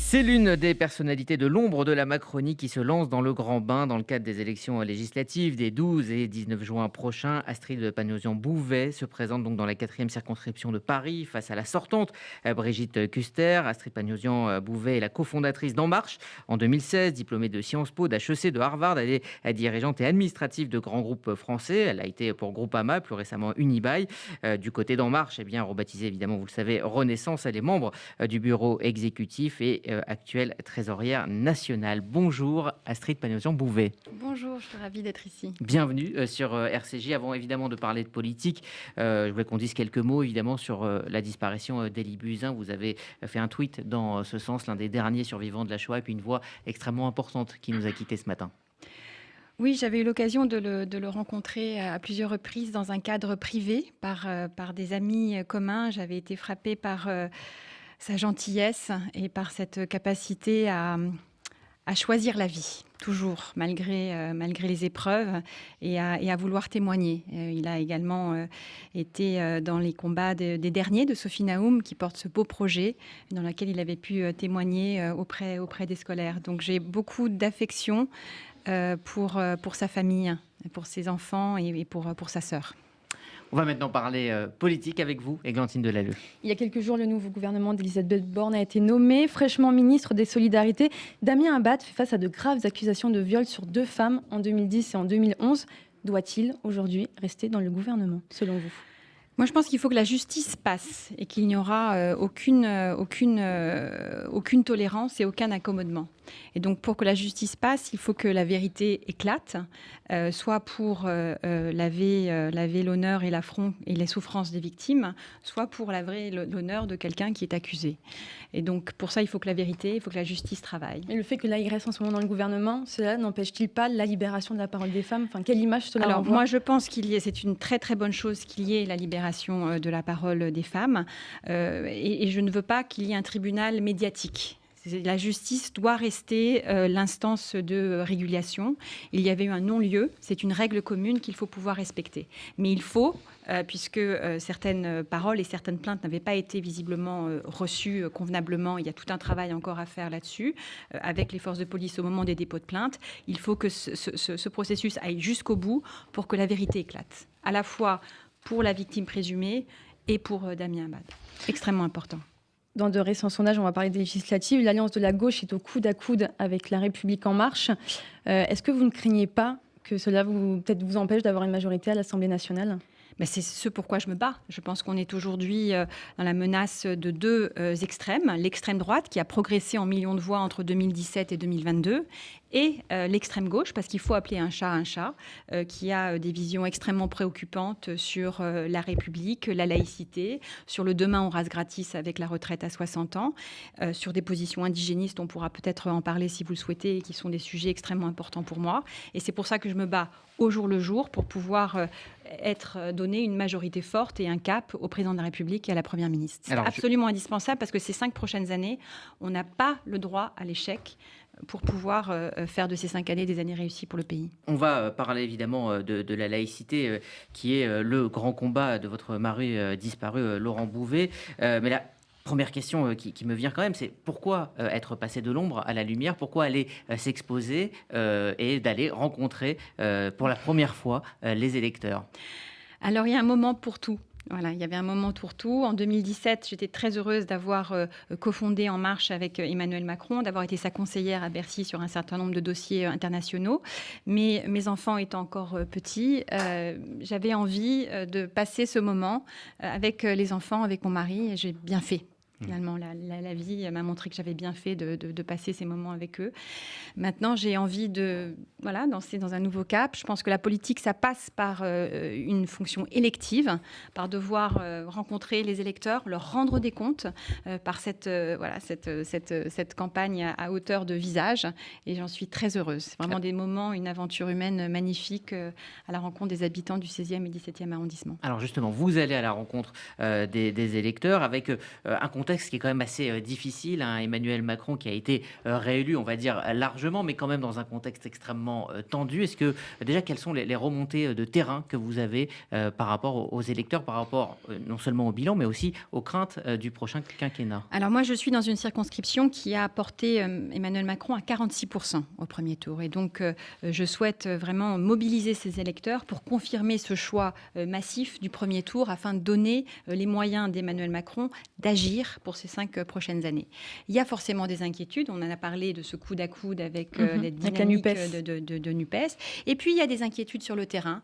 C'est l'une des personnalités de l'ombre de la Macronie qui se lance dans le grand bain dans le cadre des élections législatives des 12 et 19 juin prochains. Astrid Panosyan-Bouvet se présente donc dans la 4e circonscription de Paris face à la sortante Brigitte Kuster. Astrid Panosyan-Bouvet est la cofondatrice d'En Marche en 2016, diplômée de Sciences Po, d'HEC, de Harvard. Elle est dirigeante et administrative de grands groupes français. Elle a été pour Groupama, plus récemment Unibail. Du côté d'En Marche, rebaptisée évidemment, vous le savez, Renaissance, elle est membre du bureau exécutif et actuelle trésorière nationale. Bonjour Astrid Panosyan-Bouvet. Bonjour, je suis ravie d'être ici. Bienvenue sur RCJ. Avant évidemment de parler de politique, je voulais qu'on dise quelques mots évidemment sur la disparition d'Élie Buzyn. Vous avez fait un tweet dans ce sens, l'un des derniers survivants de la Shoah, et puis une voix extrêmement importante qui nous a quittés ce matin. Oui, j'avais eu l'occasion de le rencontrer à plusieurs reprises dans un cadre privé par des amis communs. J'avais été frappée par sa gentillesse et par cette capacité à choisir la vie, toujours, malgré les épreuves, et à vouloir témoigner. Il a également été dans les combats des derniers de Sophie Naoum, qui porte ce beau projet, dans lequel il avait pu témoigner auprès des scolaires. Donc j'ai beaucoup d'affection pour sa famille, pour ses enfants et pour sa sœur. On va maintenant parler politique avec vous, Églantine Delalleux. Il y a quelques jours, le nouveau gouvernement d'Elisabeth Borne a été nommé. Fraîchement ministre des Solidarités, Damien Abad fait face à de graves accusations de viol sur 2 femmes en 2010 et en 2011. Doit-il aujourd'hui rester dans le gouvernement, selon vous ? Moi, je pense qu'il faut que la justice passe et qu'il n'y aura aucune tolérance et aucun accommodement. Et donc, pour que la justice passe, il faut que la vérité éclate, soit pour laver l'honneur et l'affront et les souffrances des victimes, soit pour laver l'honneur de quelqu'un qui est accusé. Et donc, pour ça, il faut que la vérité, il faut que la justice travaille. Mais le fait que là, il reste en ce moment dans le gouvernement, cela n'empêche-t-il pas la libération de la parole des femmes ? Enfin, quelle image cela Alors, renvoie ? moi, je pense c'est une très, très bonne chose qu'il y ait la libération de la parole des femmes. Et je ne veux pas qu'il y ait un tribunal médiatique. La justice doit rester l'instance de régulation. Il y avait eu un non-lieu. C'est une règle commune qu'il faut pouvoir respecter. Mais il faut, puisque certaines paroles et certaines plaintes n'avaient pas été visiblement reçues convenablement, il y a tout un travail encore à faire là-dessus, avec les forces de police au moment des dépôts de plainte. Il faut que ce processus aille jusqu'au bout pour que la vérité éclate, à la fois pour la victime présumée et pour Damien Abad. Extrêmement important. Dans de récents sondages, on va parler des législatives, l'alliance de la gauche est au coude à coude avec La République En Marche. Est-ce que vous ne craignez pas que cela peut-être vous empêche d'avoir une majorité à l'Assemblée nationale ? C'est ce pourquoi je me bats. Je pense qu'on est aujourd'hui dans la menace de 2 extrêmes. L'extrême droite, qui a progressé en millions de voix entre 2017 et 2022, et l'extrême gauche, parce qu'il faut appeler un chat, qui a des visions extrêmement préoccupantes sur la République, la laïcité, sur le demain on rase gratis avec la retraite à 60 ans, sur des positions indigénistes, on pourra peut-être en parler si vous le souhaitez, et qui sont des sujets extrêmement importants pour moi. Et c'est pour ça que je me bats au jour le jour pour pouvoir donner une majorité forte et un cap au président de la République et à la Première ministre. C'est absolument indispensable parce que ces 5 prochaines années, on n'a pas le droit à l'échec pour pouvoir faire de ces 5 années des années réussies pour le pays. On va parler évidemment de la laïcité qui est le grand combat de votre mari disparu, Laurent Bouvet. Mais la première question qui me vient quand même, c'est pourquoi être passé de l'ombre à la lumière ? Pourquoi aller s'exposer et d'aller rencontrer pour la première fois les électeurs ? Alors, il y a un moment pour tout. Voilà, il y avait un moment pour tout. En 2017, j'étais très heureuse d'avoir cofondé En Marche avec Emmanuel Macron, d'avoir été sa conseillère à Bercy sur un certain nombre de dossiers internationaux. Mais mes enfants étant encore petits, j'avais envie de passer ce moment avec les enfants, avec mon mari, et j'ai bien fait. Finalement, la vie m'a montré que j'avais bien fait de passer ces moments avec eux. Maintenant, j'ai envie de danser dans un nouveau cap. Je pense que la politique, ça passe par une fonction élective, par devoir rencontrer les électeurs, leur rendre des comptes, par cette campagne à hauteur de visage. Et j'en suis très heureuse. C'est vraiment des moments, une aventure humaine magnifique à la rencontre des habitants du 16e et 17e arrondissement. Alors justement, vous allez à la rencontre des électeurs avec un contexte contexte qui est quand même assez difficile. Emmanuel Macron qui a été réélu, on va dire largement, mais quand même dans un contexte extrêmement tendu. Est-ce que déjà, quelles sont les remontées de terrain que vous avez par rapport aux électeurs, par rapport non seulement au bilan, mais aussi aux craintes du prochain quinquennat? Alors moi, je suis dans une circonscription qui a porté Emmanuel Macron à 46% au premier tour. Et donc, je souhaite vraiment mobiliser ces électeurs pour confirmer ce choix massif du premier tour afin de donner les moyens d'Emmanuel Macron d'agir pour ces 5 prochaines années. Il y a forcément des inquiétudes. On en a parlé de ce coude à coude avec les dynamiques de NUPES. Et puis, il y a des inquiétudes sur le terrain.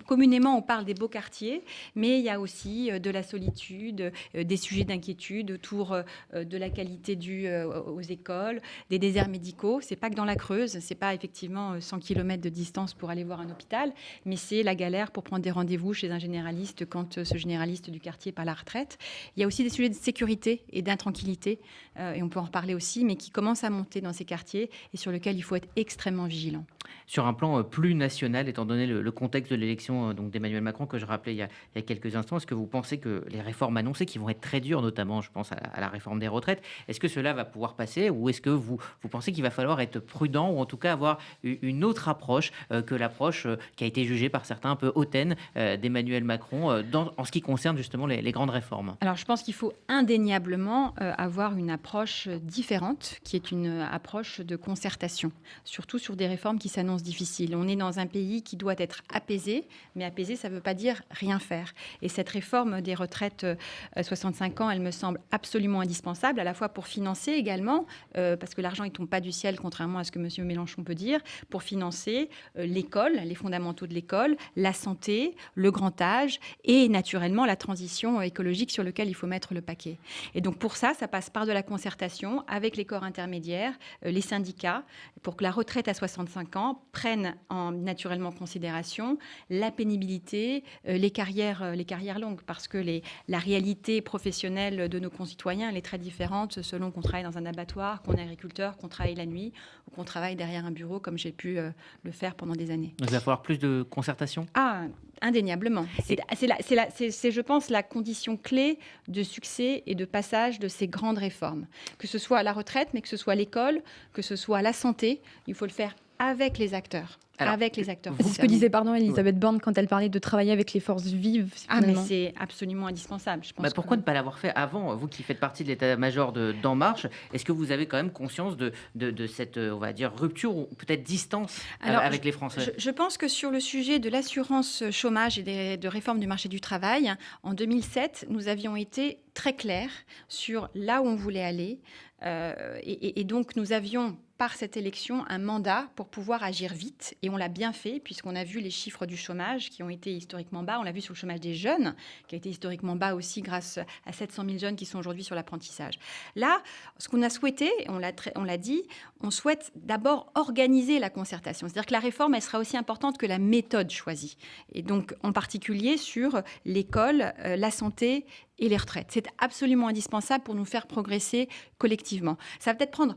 Communément, on parle des beaux quartiers, mais il y a aussi de la solitude, des sujets d'inquiétude autour de la qualité due aux écoles, des déserts médicaux. C'est pas que dans la Creuse, c'est pas effectivement 100 km de distance pour aller voir un hôpital, mais c'est la galère pour prendre des rendez-vous chez un généraliste quand ce généraliste du quartier part à la retraite. Il y a aussi des sujets de sécurité et d'intranquillité, et on peut en reparler aussi, mais qui commencent à monter dans ces quartiers et sur lesquels il faut être extrêmement vigilant. Sur un plan plus national, étant donné le contexte de l'élection d'Emmanuel Macron que je rappelais il y a quelques instants, est-ce que vous pensez que les réformes annoncées, qui vont être très dures, notamment je pense à la réforme des retraites, est-ce que cela va pouvoir passer, ou est-ce que vous pensez qu'il va falloir être prudent, ou en tout cas avoir une autre approche que l'approche qui a été jugée par certains un peu hautaine d'Emmanuel Macron en ce qui concerne justement les grandes réformes? Alors je pense qu'il faut indéniablement avoir une approche différente, qui est une approche de concertation, surtout sur des réformes qui s'annoncent difficiles. On est dans un pays qui doit être apaisé, mais apaisé, ça ne veut pas dire rien faire. Et cette réforme des retraites à 65 ans, elle me semble absolument indispensable, à la fois pour financer également, parce que l'argent ne tombe pas du ciel, contrairement à ce que M. Mélenchon peut dire, pour financer l'école, les fondamentaux de l'école, la santé, le grand âge et naturellement la transition écologique sur laquelle il faut mettre le paquet. Et donc pour ça, ça passe par de la concertation avec les corps intermédiaires, les syndicats, pour que la retraite à 65 ans prenne naturellement en considération la pénibilité, les carrières longues, parce que la réalité professionnelle de nos concitoyens, elle est très différente selon qu'on travaille dans un abattoir, qu'on est agriculteur, qu'on travaille la nuit ou qu'on travaille derrière un bureau comme j'ai pu le faire pendant des années. Il va falloir plus de concertation? Indéniablement. C'est, je pense, la condition clé de succès et de passage de ces grandes réformes. Que ce soit la retraite, mais que ce soit l'école, que ce soit la santé, il faut le faire avec les acteurs. C'est ce que disait Elisabeth Borne quand elle parlait de travailler avec les forces vives. Mais c'est absolument indispensable. Je pense pourquoi ne pas l'avoir fait avant? Vous qui faites partie de l'état-major d'En Marche, est-ce que vous avez quand même conscience de cette, on va dire, rupture ou peut-être distance avec les Français? Je pense que sur le sujet de l'assurance chômage et de réforme du marché du travail, en 2007, nous avions été très clairs sur là où on voulait aller. Et donc, nous avions, par cette élection, un mandat pour pouvoir agir vite. Et on l'a bien fait, puisqu'on a vu les chiffres du chômage qui ont été historiquement bas. On l'a vu sur le chômage des jeunes, qui a été historiquement bas aussi grâce à 700 000 jeunes qui sont aujourd'hui sur l'apprentissage. Là, ce qu'on a souhaité, on l'a dit, on souhaite d'abord organiser la concertation. C'est-à-dire que la réforme, elle sera aussi importante que la méthode choisie. Et donc, en particulier sur l'école, la santé et les retraites. C'est absolument indispensable pour nous faire progresser collectivement. Ça va peut-être prendre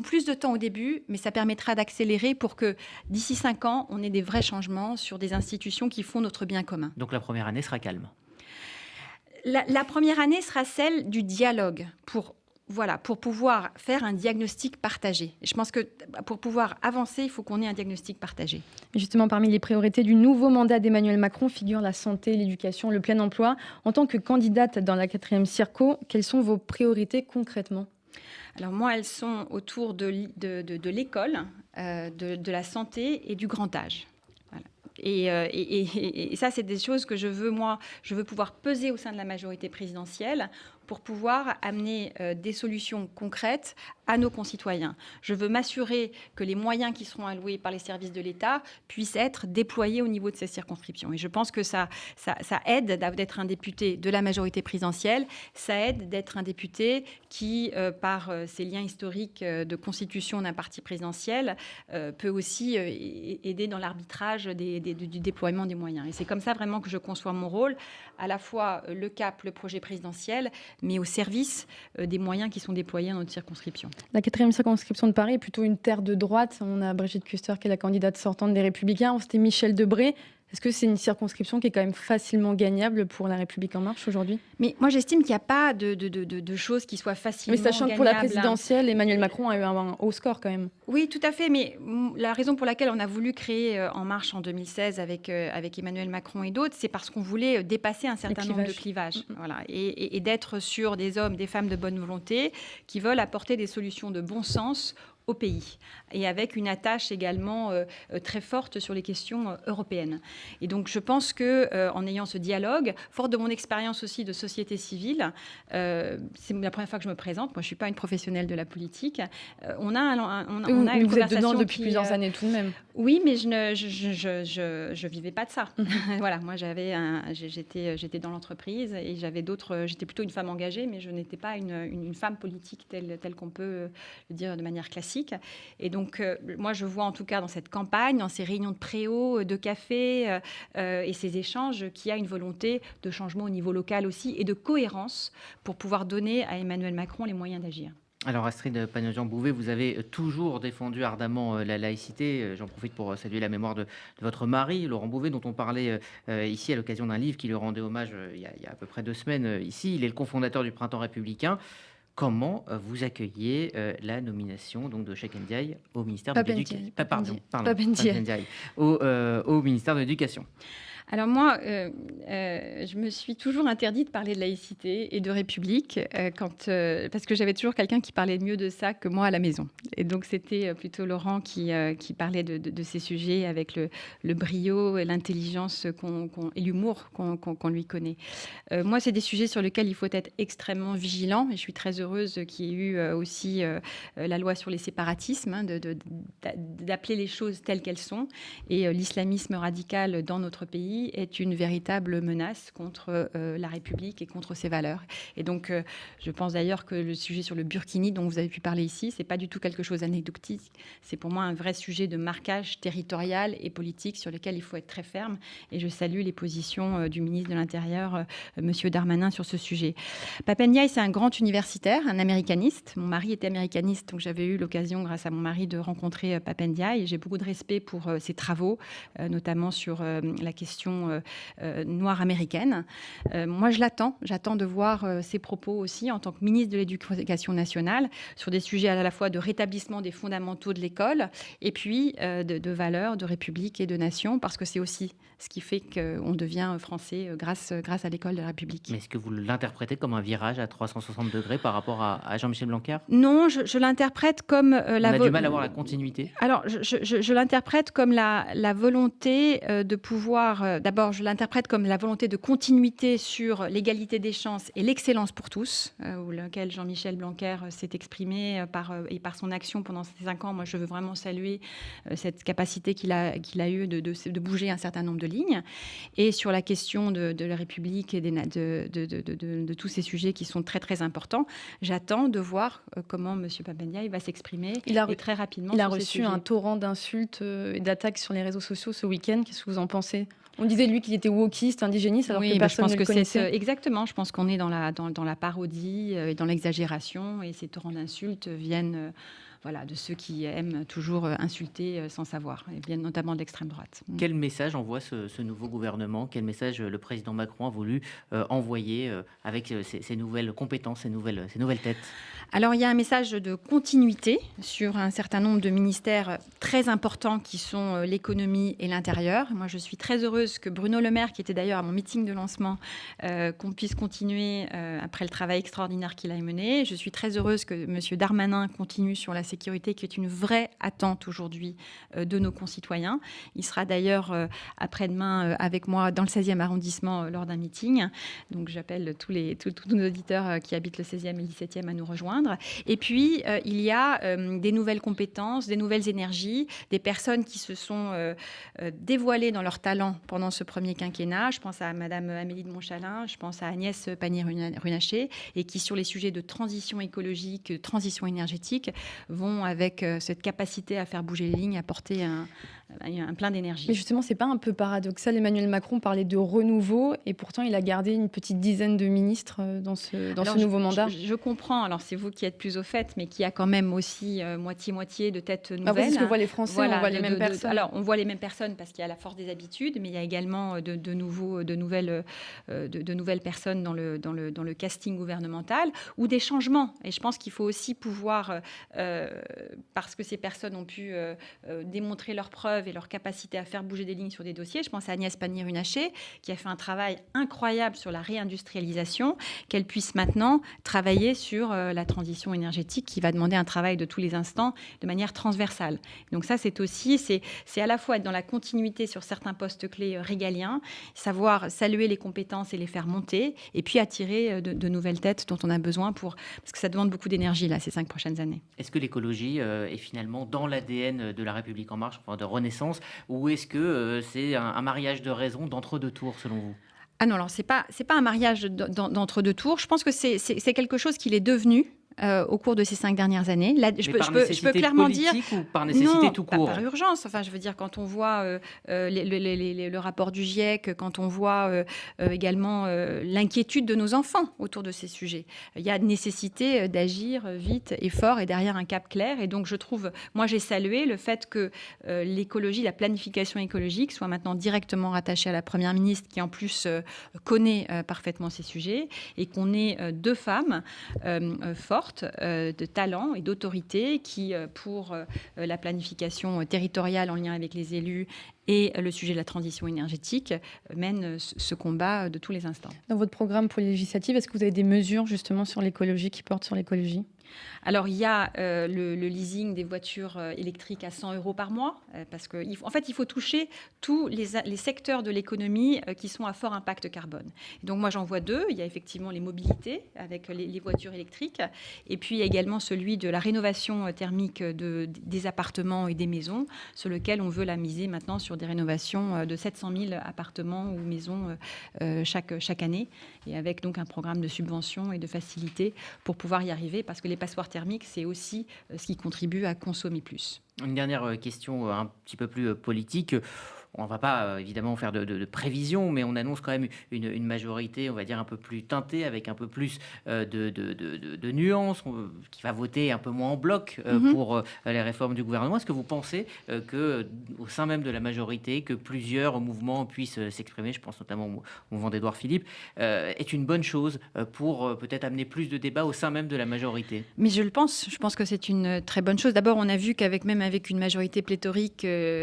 plus de temps au début, mais ça permettra d'accélérer pour que d'ici 5 ans, on ait des vrais changements sur des institutions qui font notre bien commun. Donc la première année sera calme. La première année sera celle du dialogue pour pouvoir faire un diagnostic partagé. Et je pense que pour pouvoir avancer, il faut qu'on ait un diagnostic partagé. Justement, parmi les priorités du nouveau mandat d'Emmanuel Macron figurent la santé, l'éducation, le plein emploi. En tant que candidate dans la 4e circo, quelles sont vos priorités concrètement ? Alors moi, elles sont autour de l'école, de la santé et du grand âge. Voilà. Et ça, c'est des choses que je veux pouvoir peser au sein de la majorité présidentielle pour pouvoir amener des solutions concrètes à nos concitoyens. Je veux m'assurer que les moyens qui seront alloués par les services de l'État puissent être déployés au niveau de ces circonscriptions. Et je pense que ça aide d'être un député de la majorité présidentielle, ça aide d'être un député qui, par ses liens historiques de constitution d'un parti présidentiel, peut aussi aider dans l'arbitrage du déploiement des moyens. Et c'est comme ça vraiment que je conçois mon rôle, à la fois le cap, le projet présidentiel, mais au service des moyens qui sont déployés dans notre circonscription. La 4e circonscription de Paris est plutôt une terre de droite. On a Brigitte Kuster qui est la candidate sortante des Républicains. C'était Michel Debré. Est-ce que c'est une circonscription qui est quand même facilement gagnable pour La République En Marche aujourd'hui? Mais moi, j'estime qu'il n'y a pas de choses qui soient facilement Mais sachant que pour la gagnables. présidentielle, Emmanuel Macron a eu un haut score quand même. Oui, tout à fait. Mais la raison pour laquelle on a voulu créer En Marche en 2016 avec Emmanuel Macron et d'autres, c'est parce qu'on voulait dépasser un certain nombre de clivages. Voilà. Et d'être sur des hommes, des femmes de bonne volonté qui veulent apporter des solutions de bon sens au pays, et avec une attache également très forte sur les questions européennes. Et donc je pense qu'en ayant ce dialogue, fort de mon expérience aussi de société civile, c'est la première fois que je me présente, moi je ne suis pas une professionnelle de la politique, on a une vous êtes dedans conversation depuis plusieurs années tout de même. Oui, mais je vivais pas de ça. Voilà, moi j'étais dans l'entreprise et j'étais plutôt une femme engagée, mais je n'étais pas une femme politique telle qu'on peut le dire de manière classique. Et donc, moi, je vois en tout cas dans cette campagne, dans ces réunions de préau, de café et ces échanges, qu'il y a une volonté de changement au niveau local aussi et de cohérence pour pouvoir donner à Emmanuel Macron les moyens d'agir. Alors Astrid Panosyan-Bouvet, vous avez toujours défendu ardemment la laïcité. J'en profite pour saluer la mémoire de votre mari, Laurent Bouvet, dont on parlait ici à l'occasion d'un livre qui lui rendait hommage il y a à peu près 2 semaines ici. Il est le cofondateur du Printemps républicain. Comment vous accueillez la nomination donc, de Cheikh Ndiaye au ministère de l'Éducation au ministère de l'Éducation? Alors moi, je me suis toujours interdit de parler de laïcité et de République parce que j'avais toujours quelqu'un qui parlait mieux de ça que moi à la maison. Et donc c'était plutôt Laurent qui parlait de ces sujets avec le brio et l'intelligence et l'humour qu'on lui connaît. Moi, c'est des sujets sur lesquels il faut être extrêmement vigilant. Et je suis très heureuse qu'il y ait eu aussi la loi sur les séparatismes, d'appeler les choses telles qu'elles sont. Et l'islamisme radical dans notre pays est une véritable menace contre la République et contre ses valeurs. Et donc, je pense d'ailleurs que le sujet sur le burkini dont vous avez pu parler ici, c'est pas du tout quelque chose d'anecdotique. C'est pour moi un vrai sujet de marquage territorial et politique sur lequel il faut être très ferme. Et je salue les positions du ministre de l'Intérieur, Monsieur Darmanin, sur ce sujet. Pape Ndiaye, c'est un grand universitaire, un américaniste. Mon mari était américaniste, donc j'avais eu l'occasion, grâce à mon mari, de rencontrer Pape Ndiaye. Et j'ai beaucoup de respect pour ses travaux, notamment sur la question noire américaine. Moi, j'attends de voir ses propos aussi en tant que ministre de l'Éducation nationale sur des sujets à la fois de rétablissement des fondamentaux de l'école et puis de valeurs, de république et de nation, parce que c'est aussi ce qui fait qu'on devient français grâce à l'école de la République. Mais est-ce que vous l'interprétez comme un virage à 360 degrés par rapport à Jean-Michel Blanquer? Non, je l'interprète comme On a du mal à voir la continuité. Alors, je l'interprète comme la volonté de pouvoir... D'abord, je l'interprète comme la volonté de continuité sur l'égalité des chances et l'excellence pour tous, où lequel Jean-Michel Blanquer s'est exprimé par son action pendant ces 5 ans. Moi, je veux vraiment saluer cette capacité qu'il a eue de bouger un certain nombre de lignes. Et sur la question de la République et de tous ces sujets qui sont très, très importants, j'attends de voir comment M. Pape Ndiaye va s'exprimer très rapidement. Il a reçu un torrent d'insultes et d'attaques sur les réseaux sociaux ce week-end. Qu'est-ce que vous en pensez? On disait, lui, qu'il était wokiste, indigéniste, alors que personne ne le connaissait. Exactement. Je pense qu'on est dans la parodie et dans l'exagération. Et ces torrents d'insultes viennent de ceux qui aiment toujours insulter sans savoir, et bien notamment de l'extrême droite. Quel message envoie ce nouveau gouvernement? Quel message le président Macron a voulu envoyer avec ces nouvelles compétences, ces nouvelles têtes? Alors, il y a un message de continuité sur un certain nombre de ministères très importants qui sont l'économie et l'intérieur. Moi, je suis très heureuse que Bruno Le Maire, qui était d'ailleurs à mon meeting de lancement, qu'on puisse continuer après le travail extraordinaire qu'il a mené. Je suis très heureuse que M. Darmanin continue sur la sécurité, qui est une vraie attente aujourd'hui de nos concitoyens. Il sera d'ailleurs après-demain avec moi dans le 16e arrondissement lors d'un meeting. Donc, j'appelle tous nos auditeurs qui habitent le 16e et le 17e à nous rejoindre. Et puis, il y a des nouvelles compétences, des nouvelles énergies, des personnes qui se sont dévoilées dans leur talent pendant ce premier quinquennat. Je pense à Madame Amélie de Montchalin, je pense à Agnès Pannier-Runacher, et qui, sur les sujets de transition écologique, transition énergétique, vont avec cette capacité à faire bouger les lignes, apporter un plein d'énergie. Mais justement, c'est pas un peu paradoxal? Emmanuel Macron parlait de renouveau et pourtant il a gardé une petite dizaine de ministres dans ce nouveau mandat. Je comprends, alors c'est vous qui êtes plus au fait, mais qui a quand même aussi moitié-moitié de têtes nouvelles. C'est ce que voient les Français, voilà, on voit les mêmes personnes. Alors on voit les mêmes personnes parce qu'il y a la force des habitudes, mais il y a également de nouvelles personnes dans le casting gouvernemental ou des changements. Et je pense qu'il faut aussi pouvoir, parce que ces personnes ont pu démontrer leurs preuves et leur capacité à faire bouger des lignes sur des dossiers. Je pense à Agnès Pannier-Runacher, qui a fait un travail incroyable sur la réindustrialisation, qu'elle puisse maintenant travailler sur la transition énergétique qui va demander un travail de tous les instants de manière transversale. Donc ça, c'est à la fois être dans la continuité sur certains postes clés régaliens, savoir saluer les compétences et les faire monter, et puis attirer de nouvelles têtes dont on a besoin parce que ça demande beaucoup d'énergie là, ces 5 prochaines années. Est-ce que l'écologie est finalement dans l'ADN de la République En Marche, enfin de Renaissance, ou est-ce que c'est un mariage de raison d'entre-deux tours selon vous ? Ah non, alors c'est pas un mariage d'entre-deux tours. Je pense que c'est quelque chose qu'il est devenu au cours de ces 5 dernières années. Là, je peux clairement dire ou par nécessité non, tout court. Par urgence. Enfin, je veux dire, quand on voit le rapport du GIEC, quand on voit également l'inquiétude de nos enfants autour de ces sujets, il y a nécessité d'agir vite et fort et derrière un cap clair. Et donc, je trouve, moi, j'ai salué le fait que l'écologie, la planification écologique soit maintenant directement rattachée à la Première ministre, qui en plus connaît parfaitement ces sujets, et qu'on ait 2 femmes fortes, de talent et d'autorité qui, pour la planification territoriale en lien avec les élus et le sujet de la transition énergétique, mènent ce combat de tous les instants. Dans votre programme pour les législatives, est-ce que vous avez des mesures justement sur l'écologie qui portent sur l'écologie ? Alors, il y a le leasing des voitures électriques à 100 € par mois, parce qu'en fait, il faut toucher tous les secteurs de l'économie qui sont à fort impact carbone. Et donc, moi, j'en vois 2. Il y a effectivement les mobilités avec les voitures électriques, et puis il y a également celui de la rénovation thermique des appartements et des maisons, sur lequel on veut la miser maintenant sur des rénovations de 700 000 appartements ou maisons chaque année, et avec donc un programme de subvention et de facilité pour pouvoir y arriver, parce que les passoires thermiques, c'est aussi ce qui contribue à consommer plus. Une dernière question un petit peu plus politique. On ne va pas évidemment faire de prévisions, mais on annonce quand même une majorité, on va dire, un peu plus teintée, avec un peu plus de nuances, qui va voter un peu moins en bloc pour les réformes du gouvernement. Est-ce que vous pensez qu'au sein même de la majorité, que plusieurs mouvements puissent s'exprimer, je pense notamment au mouvement d'Édouard Philippe, est une bonne chose pour peut-être amener plus de débats au sein même de la majorité ? Mais je pense que c'est une très bonne chose. D'abord, on a vu qu'avec une majorité pléthorique,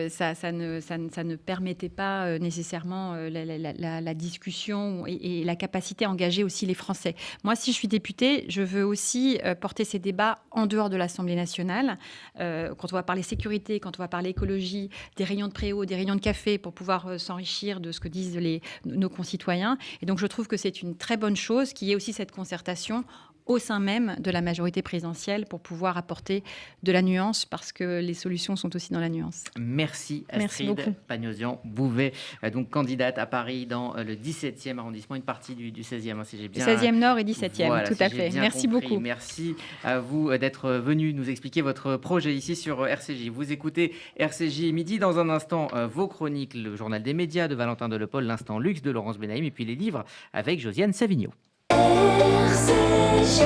ça ne permettait pas nécessairement la discussion et la capacité à engager aussi les Français. Moi, si je suis députée, je veux aussi porter ces débats en dehors de l'Assemblée nationale. Quand on va parler sécurité, quand on va parler écologie, des rayons de préau, des rayons de café, pour pouvoir s'enrichir de ce que disent nos concitoyens. Et donc, je trouve que c'est une très bonne chose qu'il y ait aussi cette concertation au sein même de la majorité présidentielle pour pouvoir apporter de la nuance, parce que les solutions sont aussi dans la nuance. Merci Astrid Pagnosian-Bouvet, donc candidate à Paris dans le 17e arrondissement, une partie du 16e, si j'ai bien... 16e Nord et 17e, voilà, tout à fait. Merci compris. beaucoup. Merci à vous d'être venu nous expliquer votre projet ici sur RCJ. Vous écoutez RCJ Midi. Dans un instant, vos chroniques, le journal des médias de Valentin Delepaule, l'instant luxe de Laurence Benaïm, et puis les livres avec Josiane Savigno. RCJ.